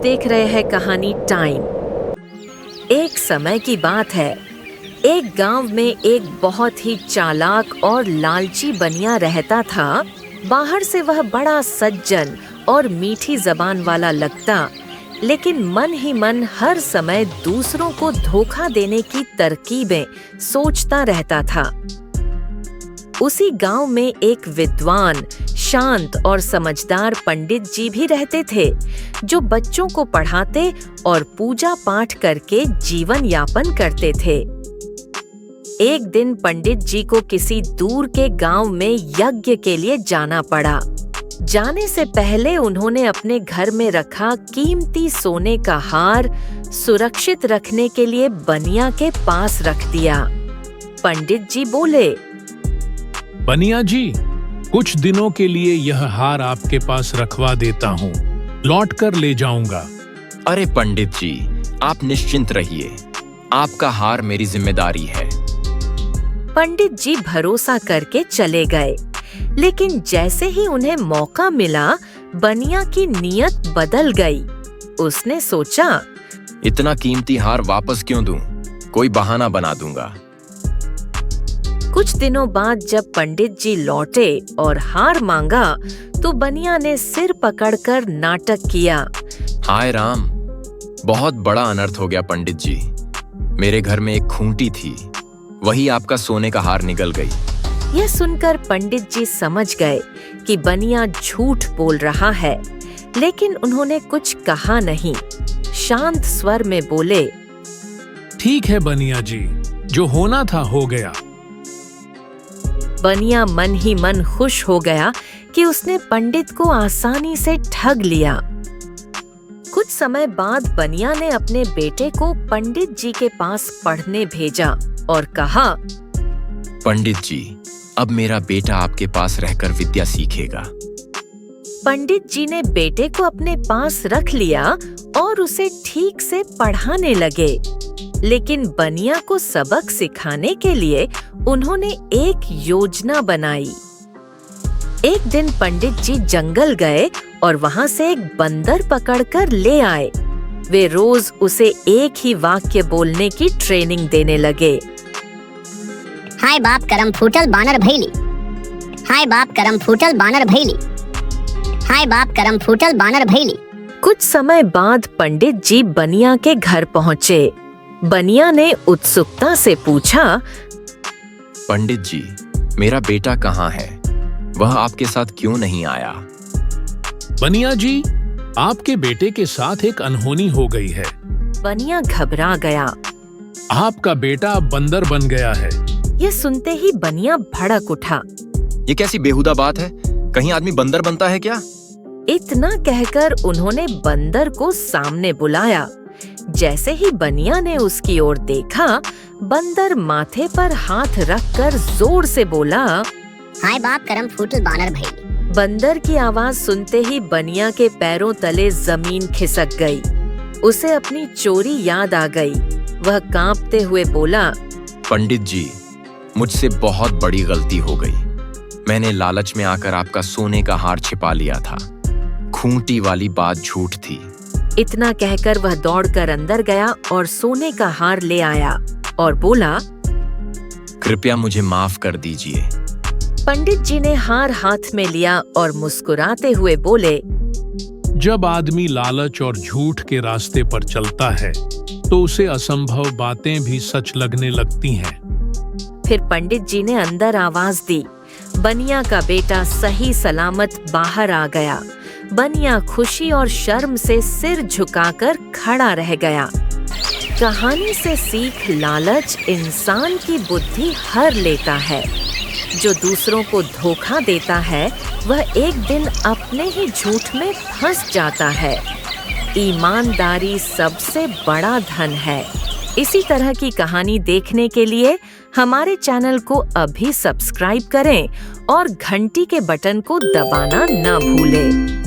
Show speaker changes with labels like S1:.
S1: देख रहे हैं कहानी टाइम। एक समय की बात है, एक गांव में एक बहुत ही चालाक और लालची बनिया रहता था। बाहर से वह बड़ा सज्जन और मीठी जबान वाला लगता, लेकिन मन ही मन हर समय दूसरों को धोखा देने की तरकीबें सोचता रहता था। उसी गांव में एक विद्वान, शांत और समझदार पंडित जी भी रहते थे, जो बच्चों को पढ़ाते और पूजा पाठ करके जीवन यापन करते थे। एक दिन पंडित जी को किसी दूर के गांव में यज्ञ के लिए जाना पड़ा। जाने से पहले उन्होंने अपने घर में रखा कीमती सोने का हार सुरक्षित रखने के लिए बनिया के पास रख दिया। पंडित जी बोले,
S2: बनिया जी, कुछ दिनों के लिए यह हार आपके पास रखवा देता हूँ, लौट कर ले जाऊंगा।
S3: अरे पंडित जी, आप निश्चिंत रहिए, आपका हार मेरी जिम्मेदारी है।
S1: पंडित जी भरोसा करके चले गए, लेकिन जैसे ही उन्हें मौका मिला, बनिया की नीयत बदल गई। उसने सोचा,
S3: इतना कीमती हार वापस क्यों दूं? कोई बहाना बना दूंगा।
S1: कुछ दिनों बाद जब पंडित जी लौटे और हार मांगा, तो बनिया ने सिर पकड़कर नाटक किया।
S3: हाय राम, बहुत बड़ा अनर्थ हो गया पंडित जी। मेरे घर में एक खूंटी थी, वही आपका सोने का हार निगल गई।
S1: यह सुनकर पंडित जी समझ गए कि बनिया झूठ बोल रहा है, लेकिन उन्होंने कुछ कहा नहीं। शांत स्वर में बोले,
S2: ठीक है बनिया जी, जो होना था हो गया।
S1: बनिया मन ही मन खुश हो गया कि उसने पंडित को आसानी से ठग लिया। कुछ समय बाद बनिया ने अपने बेटे को पंडित जी के पास पढ़ने भेजा और कहा,
S3: पंडित जी, अब मेरा बेटा आपके पास रहकर विद्या सीखेगा।
S1: पंडित जी ने बेटे को अपने पास रख लिया और उसे ठीक से पढ़ाने लगे, लेकिन बनिया को सबक सिखाने के लिए उन्होंने एक योजना बनाई। एक दिन पंडित जी जंगल गए और वहां से एक बंदर पकड़कर ले आए। वे रोज उसे एक ही वाक्य बोलने की ट्रेनिंग देने लगे।
S4: हाय बाप करम फूटल बानर भैली, हाय बाप करम फूटल बानर भैली, हाय बाप करम फूटल बानर भैली।
S1: कुछ समय बाद पंडित जी बनिया के घर पहुँचे। बनिया ने उत्सुकता से पूछा,
S3: पंडित जी, मेरा बेटा कहाँ है? वह आपके साथ क्यों नहीं आया?
S2: बनिया जी, आपके बेटे के साथ एक अनहोनी हो गई है।
S1: बनिया घबरा गया।
S2: आपका बेटा अब बंदर बन गया है।
S1: यह सुनते ही बनिया भड़क उठा।
S3: ये कैसी बेहुदा बात है? कहीं आदमी बंदर बनता है क्या?
S1: इतना कहकर उन्होंने बंदर को सामने बुलाया। जैसे ही बनिया ने उसकी ओर देखा, बंदर माथे पर हाथ रखकर जोर से बोला,
S4: हाय बाप करम फूटल बानर भैली।
S1: बंदर की आवाज सुनते ही बनिया के पैरों तले जमीन खिसक गई। उसे अपनी चोरी याद आ गई। वह कांपते हुए बोला,
S3: पंडित जी, मुझसे बहुत बड़ी गलती हो गई। मैंने लालच में आकर आपका सोने का हार छिपा लिया था। खूंटी वाली बात झूठ थी।
S1: इतना कहकर वह दौड़कर अंदर गया और सोने का हार ले आया और बोला,
S3: कृपया मुझे माफ कर दीजिए।
S1: पंडित जी ने हार हाथ में लिया और मुस्कुराते हुए बोले,
S2: जब आदमी लालच और झूठ के रास्ते पर चलता है, तो उसे असंभव बातें भी सच लगने लगती हैं।
S1: फिर पंडित जी ने अंदर आवाज दी। बनिया का बेटा सही सलामत बाहर आ गया। बनिया खुशी और शर्म से सिर झुकाकर खड़ा रह गया। कहानी से सीख, लालच इंसान की बुद्धि हर लेता है। जो दूसरों को धोखा देता है, वह एक दिन अपने ही झूठ में फंस जाता है। ईमानदारी सबसे बड़ा धन है। इसी तरह की कहानी देखने के लिए हमारे चैनल को अभी सब्सक्राइब करें और घंटी के बटन को दबाना न भूलें।